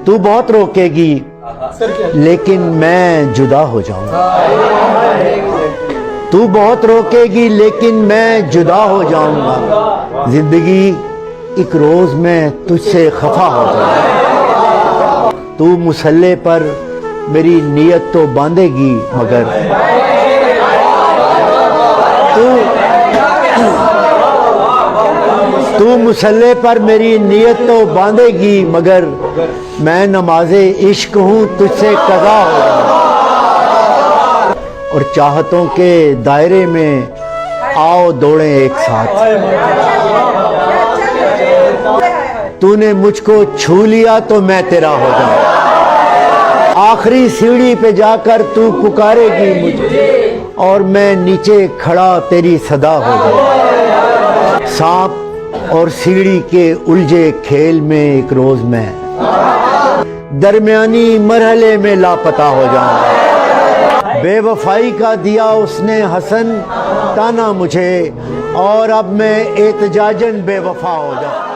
तू बहुत रोकेगी लेकिन मैं जुदा हो जाऊंगा। तू बहुत रोकेगी लेकिन मैं जुदा हो जाऊंगा। जिंदगी एक रोज मैं तुझसे खफा हो जाऊंगा। तू मुसल्ले पर मेरी नीयत तो बांधेगी मगर तू मुसल्ले पर मेरी नीयत तो बांधेगी मगर मैं नमाज़े इश्क हूँ तुझसे कज़ा हो जाऊंगा। और चाहतों के दायरे में आओ दौड़े एक साथ। तूने मुझको छू लिया तो मैं तेरा हो जाऊं। आखिरी सीढ़ी पे जाकर तू पुकारेगी मुझे और मैं नीचे खड़ा तेरी सदा हो जाऊं। सांप और सीढ़ी के उलझे खेल में एक रोज मैं दरमियानी मरहले में लापता हो जाऊं। बेवफाई का दिया उसने हसन ताना मुझे और अब मैं एहतजाजन बेवफा हो जाऊं।